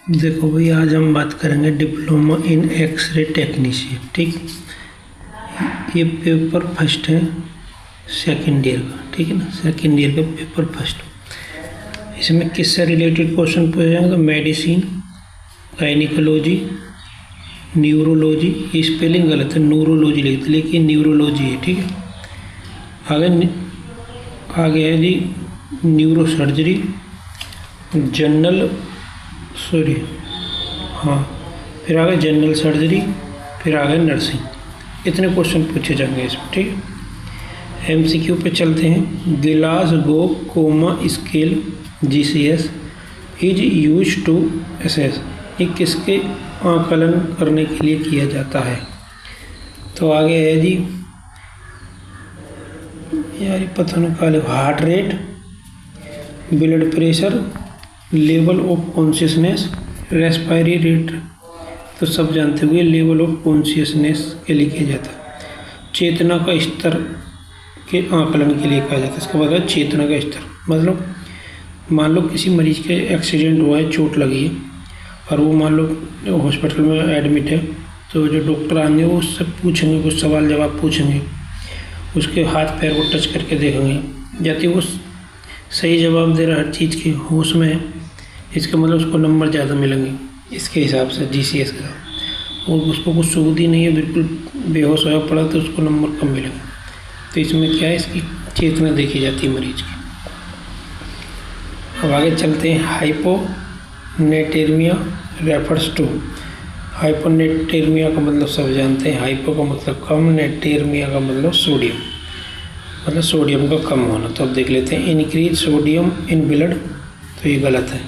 देखो भाई, आज हम बात करेंगे डिप्लोमा इन एक्सरे टेक्नीशियन। ठीक, ये पेपर फर्स्ट है सेकेंड ईयर का। ठीक है ना, सेकेंड ईयर का पेपर फर्स्ट। इसमें किससे रिलेटेड क्वेश्चन पूछे जाएंगे? तो मेडिसिन, गायनिकोलॉजी, न्यूरोलॉजी। ये स्पेलिंग गलत है, न्यूरोलॉजी लिखते, लेकिन न्यूरोलॉजी है। ठीक है, आगे है जी न्यूरो सर्जरी, फिर आगे जनरल सर्जरी, फिर आगे नर्सिंग। इतने क्वेश्चन पूछे जाएंगे इसमें। ठीक है, एमसीक्यू पे चलते हैं। Glasgow coma scale GCS is use to assess. ये किसके आकलन करने के लिए किया जाता है? तो आगे है जी, यार पता नहीं काले, heart rate, blood pressure, level of consciousness, respiratory rate. तो सब जानते हुए लेवल ऑफ कॉन्शियसनेस के लिए किया जाता है। चेतना का स्तर के आकलन के लिए कहा जाता है। इसका मतलब चेतना का स्तर, मतलब मान लो किसी मरीज के एक्सीडेंट हुआ है, चोट लगी है, और वो मान लो हॉस्पिटल में एडमिट है, तो जो डॉक्टर आएंगे वो उससे पूछेंगे, कुछ सवाल जवाब पूछेंगे, उसके हाथ पैर को टच करके देखेंगे, यदि वो सही जवाब दे रहा, हर चीज़ की होश में है, इसका मतलब उसको नंबर ज़्यादा मिलेंगे इसके हिसाब से GCS का। और उसको कुछ सूद ही नहीं है, बिल्कुल बेहोश होया पड़ा, तो उसको नंबर कम मिलेंगे। तो इसमें क्या है, इसकी चेतना देखी जाती है मरीज की। अब आगे चलते हैं। हाइपोनेटेरमिया रेफर्स टू। हाइपोनेटेरमिया का मतलब सब जानते हैं। हाइपो का मतलब कम, नेटेरमिया का मतलब सोडियम, मतलब सोडियम का कम होना। तो अब देख लेते हैं। इंक्रीज सोडियम इन ब्लड, तो ये गलत है।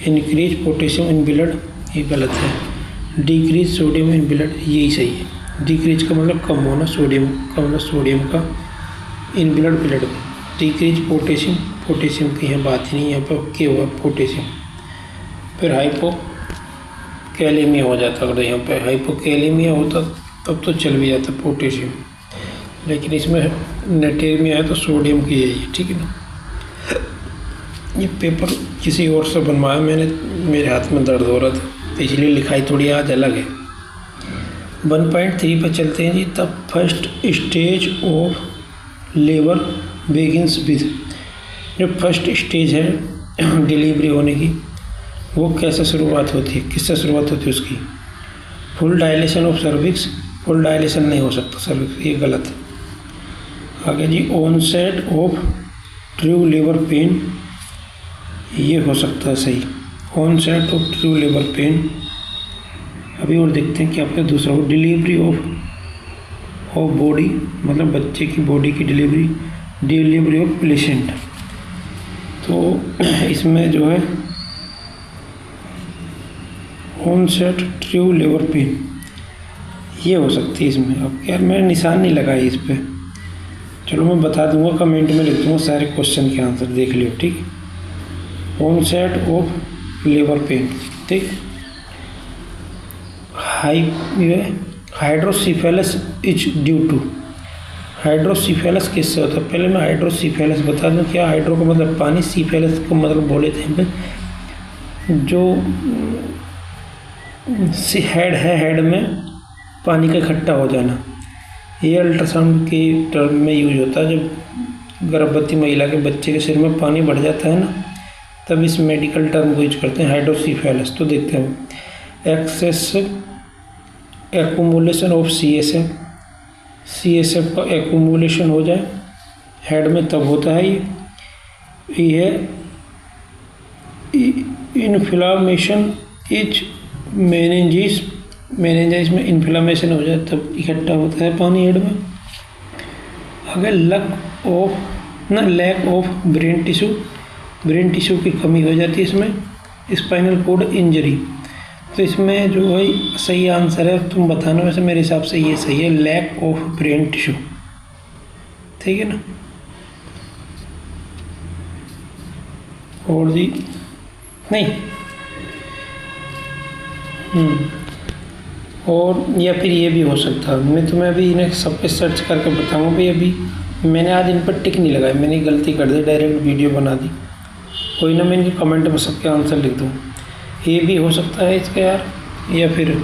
इंक्रीज पोटेशियम इन ब्लड, ये गलत है। डिक्रीज सोडियम इन ब्लड, यही सही है। डिक्रीज का मतलब कम होना, सोडियम का मतलब सोडियम का, इन ब्लड ब्लड में। डिक्रीज पोटेशियम, पोटेशियम की यहाँ बात ही नहीं, यहाँ पर क्या हुआ पोटेशियम। फिर हाइपो कैलेमिया हो जाता, अगर यहाँ पे हाइपोकैलेमिया होता तब तो चल भी जाता पोटेशियम, लेकिन इसमें नेटेरमिया है तो सोडियम की है ये। ठीक है ना, ये पेपर किसी और से बनवाया मैंने, मेरे हाथ में दर्द हो रहा था, तो इसलिए लिखाई थोड़ी आज अलग है। 1.3 पर चलते हैं जी। The first stage of labour begins with. जो फर्स्ट स्टेज है डिलीवरी होने की, वो कैसे शुरुआत होती है, किससे शुरुआत होती है उसकी? Full dilatation of cervix. Full dilatation नहीं हो सकता सर्विक्स, ये गलत है। आगे जी onset of true labour pain, ये हो सकता है सही। Onset of true labour pain. अभी और देखते हैं कि आपका दूसरा हो। डिलीवरी ऑफ बॉडी, मतलब बच्चे की बॉडी की डिलीवरी। डिलीवरी ऑफ पेशेंट, तो इसमें जो है ऑनसेट ट्रू लेबर पेन, ये हो सकती है इसमें। अब यार मैंने निशान नहीं लगाया इस पर, चलो मैं बता दूंगा, कमेंट में लिख दूंगा सारे क्वेश्चन के आंसर, देख लियो। ठीक, ऑनसेट ऑफ लेबर पेन। ठीक, hydrocephalus is due to. Hydrocephalus किससे होता है? पहले मैं हाइड्रोसिफेलस बता दूं। क्या हाइड्रो का मतलब पानी, सिफेलस का मतलब बोले थे जो हेड है, हेड में पानी का इकट्ठा हो जाना। ये अल्ट्रासाउंड के टर्म में यूज होता है। जब गर्भवती महिला के बच्चे के सिर में पानी बढ़ जाता है ना, तब इस मेडिकल टर्म को यूज करते हैं, हाइड्रोसिफेलस। तो देखते हैं। एक्सेस एक्यूमुलेशन ऑफ CSF का एक्यूमुलेशन हो जाए हेड में, तब होता है ये इन्फ्लामेशन इज मेनिंजाइस में इन्फ्लामेशन हो जाए तब इकट्ठा होता है पानी हेड में। अगर लैक ऑफ ब्रेन टिश्यू की कमी हो जाती है इसमें। स्पाइनल कॉर्ड इंजरी, तो इसमें जो है सही आंसर है, तुम बताना, वैसे मेरे हिसाब से ये सही है, लैक ऑफ ब्रेन टिश्यू। ठीक है ना, और जी नहीं, और या फिर ये भी हो सकता है। मैं तुम्हें अभी इन्हें सब पे सर्च करके बताऊँगा भाई। अभी मैंने आज इन पर टिक नहीं लगाया, मैंने गलती कर दी, डायरेक्ट वीडियो बना दी। कोई ना, मैं इनके कमेंट में सबके आंसर लिख दूँ। ये भी हो सकता है इसका यार, या फिर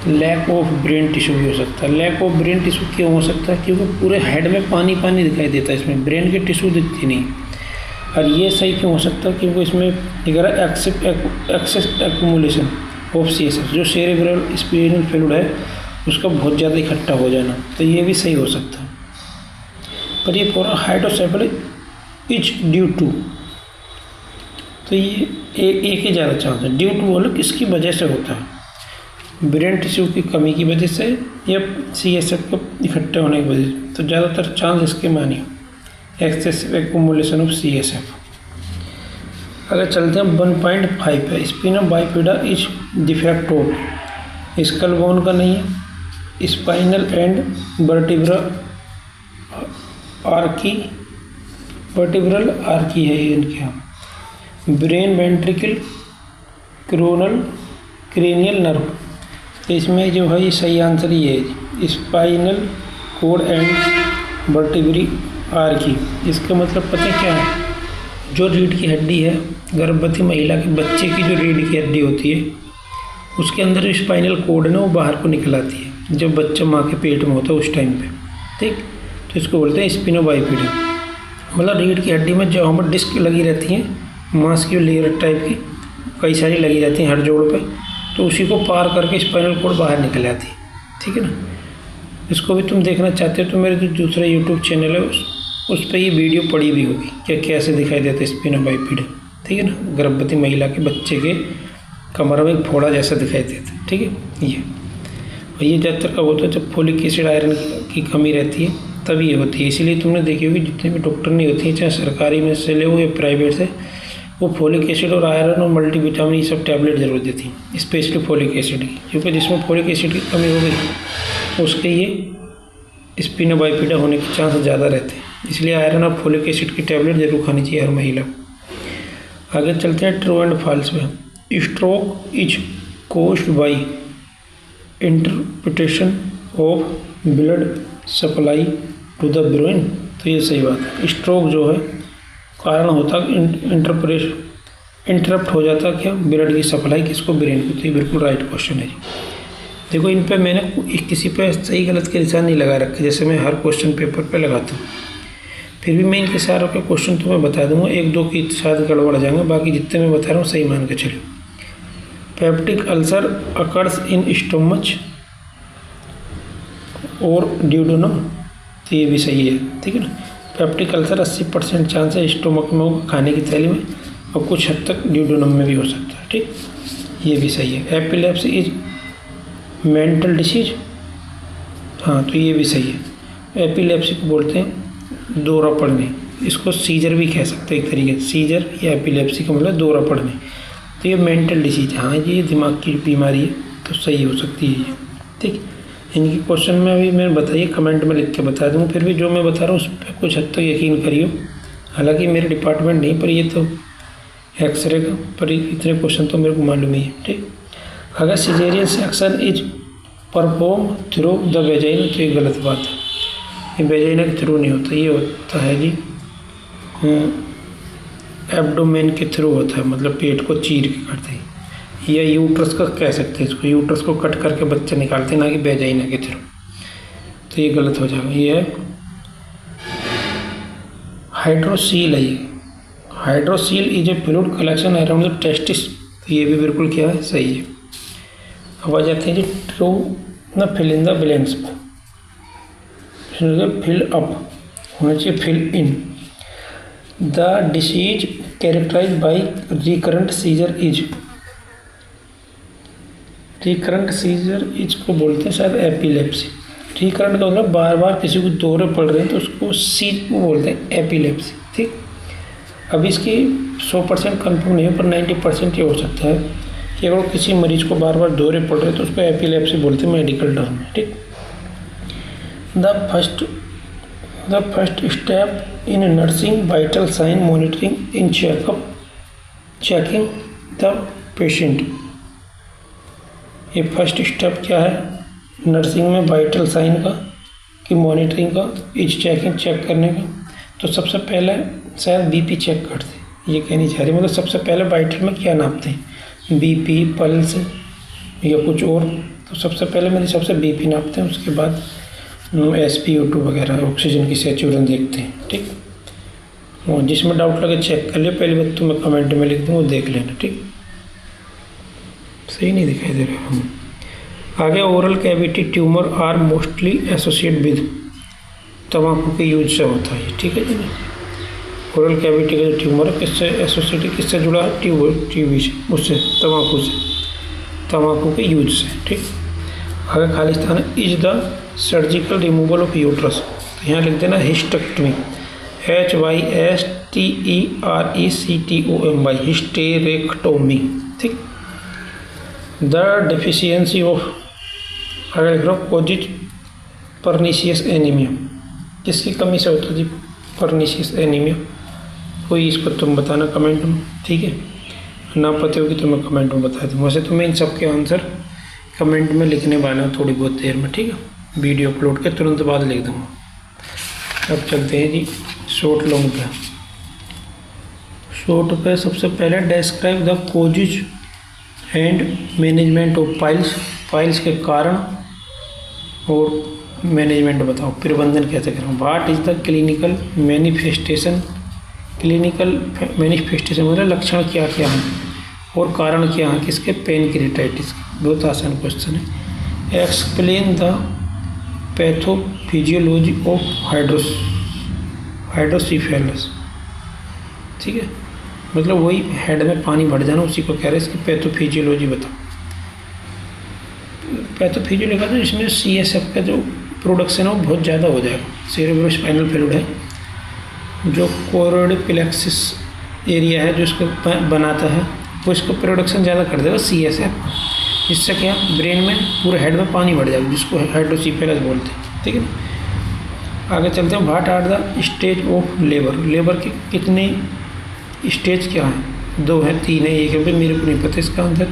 लैक ऑफ ब्रेन टिश्यू भी हो सकता है। लैक ऑफ ब्रेन टिश्यू क्यों हो सकता है? क्योंकि पूरे हेड में पानी पानी दिखाई देता है, इसमें ब्रेन की टिश्यू दिखती नहीं। और ये सही क्यों हो सकता है? क्योंकि इसमें एक्सेस एक्यूमुलेशन ऑफ CSF, जो सेरेब्रल स्पाइनल फ्लूइड है उसका बहुत ज़्यादा इकट्ठा हो जाना, तो ये भी सही हो सकता है। पर ये पूरा हाइड्रोसेफेलिक इज ड्यू टू, तो ये एक ही ज़्यादा चांस है। ड्यू टू बोलो किसकी वजह से होता है? ब्रेन टिश्यू की कमी की वजह से या CSF को इकट्ठे होने की वजह से। तो ज़्यादातर चांस इसके मानिए एक्सेसिव एक्यूमुलेशन ऑफ CSF। अगर चलते हैं 1.5 पे, spina bifida is defect of, skull bone का नहीं है, स्पाइनल एंड वर्टिब्रल आर्की है ये इनके यहाँ, ब्रेन वेंट्रिकल क्रेनियल नर्व, तो इसमें जो है ये सही आंसर ये है spinal cord and vertebrae Archie. इसका मतलब पता है क्या है? जो रीढ़ की हड्डी है, गर्भवती महिला के बच्चे की जो रीढ़ की हड्डी होती है उसके अंदर जो स्पाइनल कोड है ना वो बाहर को निकल आती है जब बच्चा माँ के पेट में होता है उस टाइम पे, ठीक। तो इसको बोलते हैं स्पिना बाइफिडा। मतलब रीढ़ की हड्डी में जो हमारे डिस्क लगी रहती हैं मास्क्यूलर टाइप की, कई सारी लगी रहती हैं हर जोड़ पे, तो उसी को पार करके स्पाइनल कोड बाहर निकल आती है, ठीक है ना। इसको भी तुम देखना चाहते हो तो मेरे जो दूसरा यूट्यूब चैनल है उस पर ये वीडियो पड़ी भी होगी क्या कैसे दिखाई देता है स्पिना बाइफिडा, ठीक है ना। गर्भवती महिला के बच्चे के कमर में एक फोड़ा जैसा दिखाई देता है, ठीक है। ये ज़्यादातर कब होता है? जब फोलिक एसिड आयरन की कमी रहती है तब ये होती है। इसीलिए तुमने देखी होगी जितने भी डॉक्टर नहीं होती हैं, चाहे सरकारी में से ले हो या प्राइवेट से, वो फोलिक एसिड और आयरन और मल्टीविटामिन ये सब टैबलेट जरूर देती हैं, स्पेशली फोलिक एसिड की, क्योंकि जिसमें फोलिक एसिड की कमी हो गई उसके ये स्पिना बाइफिडा होने के चांस ज़्यादा रहते हैं। इसलिए आयरन और फोलिक एसिड की टैबलेट जरूर खानी चाहिए हर महिला। आगे चलते हैं ट्रू एंड फॉल्स में। Stroke is caused by interpretation of blood supply to the brain, तो ये सही बात है। स्ट्रोक जो है कारण होता इंटरप्ट हो जाता क्या? ब्लड की सप्लाई किसको? ब्रेन को। तो ये बिल्कुल राइट क्वेश्चन है। देखो इन पे मैंने किसी पे सही गलत के निशान नहीं लगा रखे, जैसे मैं हर क्वेश्चन पेपर पे लगाता हूँ। फिर भी मैं इनके सारों के क्वेश्चन तुम्हें बता दूंगा, एक दो की शायद गड़बड़ जाएंगे, बाकी जितने मैं बता रहा हूँ सही मान के चलो। Peptic ulcer occurs in stomach और ड्यूडेनम, तो ये भी सही है, ठीक है ना। पेप्टिक अल्सर 80% चांस है स्टोमक में होगा, खाने की थैली में, और कुछ हद तक ड्यूडेनम में भी हो सकता है, ठीक। ये भी सही है। एपिलेप्सी इज मेंटल डिसीज, हाँ तो ये भी सही है। एपिलेप्सी को बोलते हैं दौरा पड़ने, इसको सीजर भी कह सकते हैं एक तरीके से। सीजर या एपिलेप्सी का मतलब दौरा पड़ने, तो ये मेंटल डिसीज, हाँ ये दिमाग की बीमारी है, तो सही हो सकती है ये, ठीक। इनकी क्वेश्चन में अभी मैं बताइए, कमेंट में लिख के बता दूँ। फिर भी जो मैं बता रहा हूँ उस पर कुछ हद तक यकीन करियो, हालांकि मेरे डिपार्टमेंट नहीं, पर ये तो एक्सरे का, पर इतने क्वेश्चन तो मेरे को मालूम ही है, ठीक। अगर caesarean section is perform through the vagina, तो ये गलत बात है, ये वेजाइना के थ्रू नहीं होता, ये होता है जी एब्डोमेन के थ्रू होता है, मतलब पेट को चीर के काटते हैं, या यूट्रस का कह सकते हैं इसको, यूट्रस को कट करके बच्चे निकालते हैं, ना कि वेजाइना के थ्रू, तो ये गलत हो जाएगा। ये है हाइड्रोसील है, ये hydrocele is a fluid collection around the testis, तो ये भी बिल्कुल क्या है? सही है। अब आ जाते हैं जी ट्रू ना, fill in the blanks, fill up होना चाहिए, fill in. The disease characterise by recurrent seizure is, recurrent seizure is को बोलते हैं शायद एपिलेप्सी। रिकरेंट का मतलब बार बार किसी को दौरे पड़ रहे हैं तो उसको सीज को बोलते हैं एपिलेप्सी, ठीक। अब इसकी 100% कन्फर्म नहीं है, पर 90% ये हो सकता है कि अगर किसी मरीज को बार बार दौरे पड़ रहे हैं तो उसको एपिलेप्सी बोलते हैं मेडिकल टर्म में, ठीक। The first step in nursing vital sign monitoring in checking the patient, ये फर्स्ट स्टेप क्या है नर्सिंग में वाइटल साइन का कि मॉनिटरिंग का, इज चेकिंग चेक करने का। तो सबसे पहले शायद बीपी चेक करते, ये कहनी चाह रही, मतलब सबसे पहले वाइटल में क्या नापते हैं, बीपी, पल्स या कुछ और। तो सबसे पहले मेरे हिसाब से बीपी नापते हैं, उसके बाद SpO2 वगैरह ऑक्सीजन की सैचुरेशन देखते हैं। ठीक, और जिसमें डाउट लगे चेक कर लियो, पहली बात तो मैं कमेंट में लिख दूँ, वो देख लेना। ठीक, सही नहीं दिखाई दे रहा हम आगे। Oral cavity tumour are mostly associate with, तम्बाकू के यूज से होता है। ठीक है जी। ओरल कैविटी का जो ट्यूमर है किससे एसोसिएट, किससे जुड़ा है? टीबी से, उससे, तम्बाकू से, तम्बाकू के यूज से। ठीक, आगे खाली स्थान है। Is the surgical removal of uterus, तो यहाँ लिख देना हिस्टेक्टमी, HYSTERECTOMY, हिस्टेरेक्टोमी। ठीक, द डेफिशिएंसी ऑफ, अगर लिख रहा हूँ कोजिट परनीशियस एनीमिया, किसकी कमी से होता है जी परनीशियस एनीमिया? कोई इसको तुम बताना कमेंट में। ठीक है, ना पता होगी तो मैं कमेंट में बता दूँ। वैसे तो मैं इन सबके आंसर कमेंट में लिखने वाला हूँ थोड़ी बहुत देर में। ठीक है, वीडियो अपलोड के तुरंत बाद लिख दूँगा। अब चलते हैं जी शॉर्ट लॉन्ग पे। शॉर्ट पे सबसे पहले describe the causes and management of piles, piles के कारण और मैनेजमेंट बताओ, प्रबंधन कैसे करें। What is the clinical manifestation, clinical manifestation मतलब लक्षण क्या क्या हैं और कारण क्या हैं किसके? पेनक्रेटाइटिस। बहुत आसान क्वेश्चन है। Explain the pathophysiology of hydrocephalus. ठीक है, मतलब वही हेड में पानी भर जाना, उसी को कह रहे हैं। इसकी पैथोफिजियोलॉजी बताओ। पैथोफिजियोलॉजी का इसमें CSF का जो प्रोडक्शन है वो बहुत ज़्यादा हो जाएगा। सेरेब्रोस्पाइनल फ्लूइड है जो कोरोइड प्लेक्सिस एरिया है जो इसको बनाता है, वो इसको प्रोडक्शन ज़्यादा कर देगा CSF, जिससे क्या ब्रेन में पूरे हेड में पानी बढ़ जाएगा, जिसको हाइड्रोसीफेलस बोलते हैं। ठीक है, आगे चलते हैं। What are the stage of labour, labour के कितने स्टेज क्या हैं? 2 हैं, 3 है, 1 है, मेरे को नहीं पता इसका आंसर।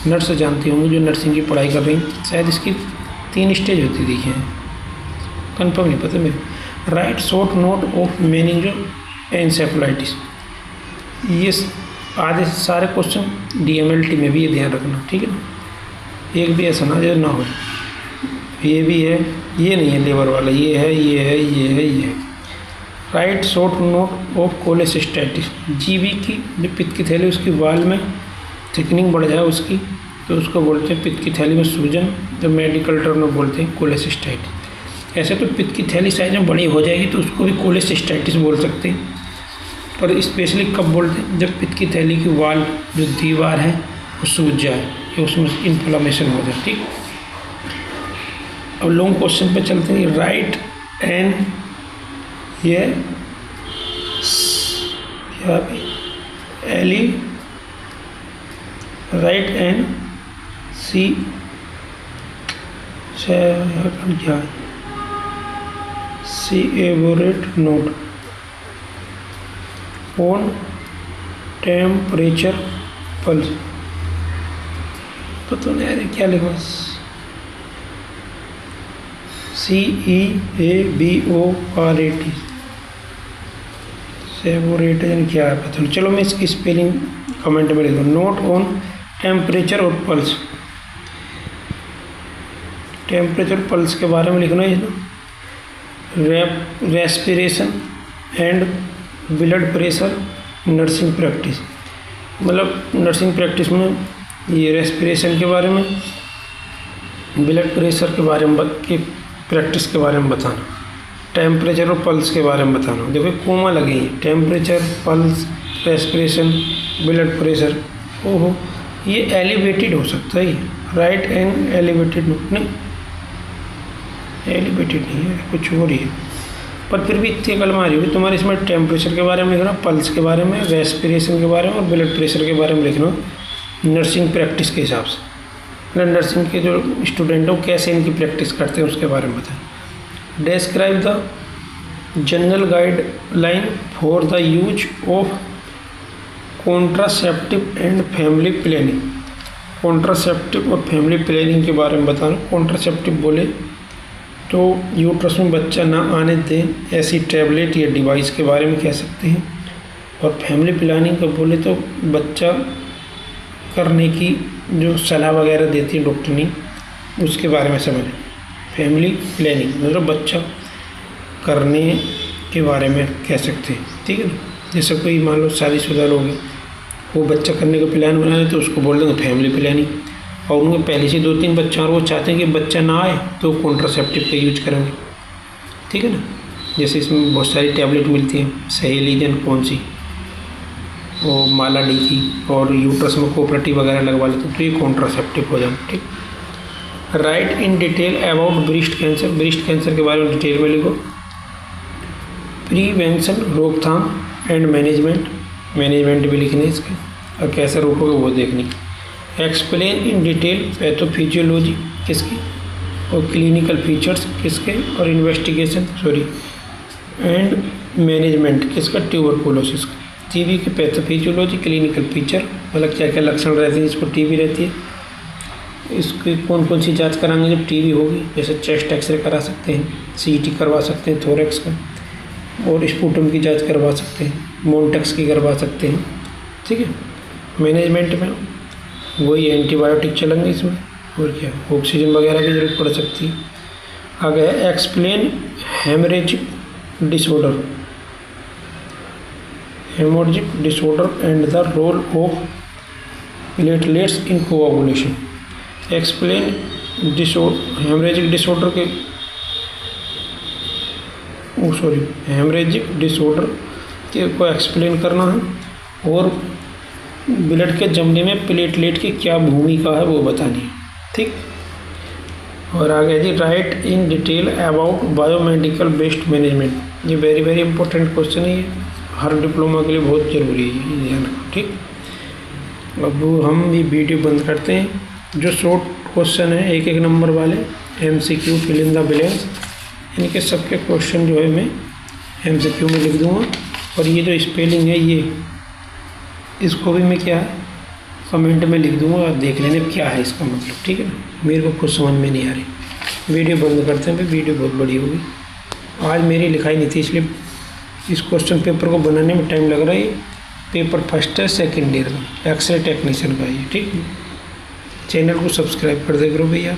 नर्स जानती होंगी जो नर्सिंग की पढ़ाई कर रही हैं, शायद इसकी 3 स्टेज होती दिखी हैं, कंफर्म नहीं पता मेरे। Write short note of meningoencephalitis, ये आधे सारे क्वेश्चन DMLT में भी ये ध्यान रखना। ठीक है ना, एक भी ऐसा ना जो ना हो। ये भी है, ये नहीं है लेबर वाला, ये है, ये है, ये है, ये है। Right short note of cholecystitis, GB की जो पित्त की थैली उसकी वाल में थिकनिंग बढ़ जाए उसकी, तो उसको बोलते हैं पित्त की थैली में सूजन, जो मेडिकल टर्म में बोलते हैं कोलेसिस्टाइटिस। ऐसे तो पित्त की थैली साइज में बड़ी हो जाएगी तो उसको भी कोलेसिस्टाइटिस बोल सकते हैं, पर स्पेशली कब बोलते हैं? जब पित्त की थैली की वाल जो दीवार है वो सूज जाए या उसमें इन्फ्लामेशन हो जाए। ठीक, अब लॉन्ग क्वेश्चन पे चलते हैं। राइट एंड ये क्या एली राइट एंड सी क्या सी एवरेट नोट ऑन टेम्परेचर पल्स, पता नहीं यार क्या लिखा, CEABORAT, सेबोरेट क्या है पता नहीं। चलो मैं इसकी स्पेलिंग कमेंट में लिख दूँ। नोट ऑन टेम्परेचर और पल्स, टेम्परेचर पल्स के बारे में लिखना है ना। Respiration and blood pressure nursing practice, मतलब नर्सिंग प्रैक्टिस में ये रेस्पिरेशन के बारे में, ब्लड प्रेशर के बारे में की प्रैक्टिस के बारे में बताना, टेम्परेचर और पल्स के बारे में बताना। देखो कोमा लगे हैं, temperature, pulse, respiration, blood pressure. ओहो, ये एलिवेटेड हो सकता है। राइट एंड एलिवेटेड नहीं, एलिवेटेड नहीं है, कुछ और ही है, पर फिर भी इतनी अकल मारी होगी तुम्हारे। इसमें टेम्परेचर के बारे में लिखना, पल्स के बारे में, रेस्पिरेशन के बारे में और ब्लड प्रेशर के बारे में लिखना नर्सिंग प्रैक्टिस के हिसाब से। नर्सिंग के जो स्टूडेंट हो कैसे इनकी प्रैक्टिस करते हैं उसके बारे में बताएं। Describe the general guideline for the use of contraceptive and family planning, contraceptive और फैमिली प्लानिंग के बारे में बताना। कॉन्ट्रासेप्टिव बोले तो यूट्रस में बच्चा ना आने दें ऐसी टैबलेट या डिवाइस के बारे में कह सकते हैं, और फैमिली प्लानिंग का बोले तो बच्चा करने की जो सलाह वगैरह देती है डॉक्टरनी, उसके बारे में समझें। फैमिली प्लानिंग मतलब बच्चा करने के बारे में कह सकते हैं, ठीक है ना। जैसे कोई मान लो शादीशुदा लोग हैं, वो बच्चा करने का प्लान बना रहे तो उसको बोल देंगे फैमिली प्लानिंग। और उनके पहले से 2-3 बच्चा और वो चाहते हैं कि बच्चा ना आए तो कॉन्ट्रासेप्टिव का यूज करेंगे, ठीक है ना। जैसे इसमें बहुत सारी टैबलेट मिलती हैं, सहेलीजन कौन सी, वो माला डी थी, और यूट्रस में कोऑपरेटिव वगैरह लगवा लेते हैं तो ये कॉन्ट्रासेप्टिव हो जाए, ठीक। Right in detail about breast cancer, breast cancer के बारे में डिटेल में लिखो। प्रीवेंशन रोकथाम एंड मैनेजमेंट भी लिखने इसके, और कैसे रोकोगे वो देखनी। एक्सप्लेन इन डिटेल पैथोफिजियोलॉजी किसकी, और क्लिनिकल फीचर्स किसके, और इन्वेस्टिगेशन एंड मैनेजमेंट किसका, ट्यूबरकुलोसिस का। टीबी के पैथोफिजियोलॉजी, क्लिनिकल फीचर मतलब क्या क्या लक्षण रहते हैं जिसको टीबी रहती है, इसकी कौन कौन सी जांच कराएंगे जब टीबी होगी। जैसे चेस्ट एक्सरे करा सकते हैं, सीटी करवा सकते हैं थोरेक्स का, और स्पुटम की जांच करवा सकते हैं, मोन्टेक्स की करवा सकते हैं, ठीक है। मैनेजमेंट में वही एंटीबायोटिक चलेंगे इसमें, और क्या ऑक्सीजन वगैरह की जरूरत पड़ सकती है। आगे है explain haemorrhagic disorder and the role of platelets in coagulation. Explain haemorrhagic disorder के को एक्सप्लेन करना है, और ब्लड के जमने में प्लेटलेट की क्या भूमिका है वो बतानी है, ठीक। और आगे जी write in detail about biomedical waste management, ये वेरी वेरी इंपॉर्टेंट क्वेश्चन है, ये हर डिप्लोमा के लिए बहुत ज़रूरी है, ये ध्यान रखो, ठीक। अब हम ये वीडियो बंद करते हैं। जो शॉर्ट क्वेश्चन है 1-1 नंबर वाले MCQ fill in the blanks, इनके सबके क्वेश्चन जो है मैं MCQ में लिख दूँगा। और ये जो स्पेलिंग है ये इसको भी मैं क्या है कमेंट में लिख दूँगा, और देख लेने क्या है इसका मतलब, ठीक है ना। मेरे को खुद समझ में नहीं आ रही। वीडियो बंद करते हैं, फिर वीडियो बहुत बड़ी होगी। आज मेरी लिखाई नहीं थी, इसलिए इस क्वेश्चन पेपर को बनाने में टाइम लग रहा है। पेपर फर्स्ट है सेकेंड ईयर का, एक्सरे टेक्नीशियन का ये, ठीक। चैनल को सब्सक्राइब कर दे करो भैया।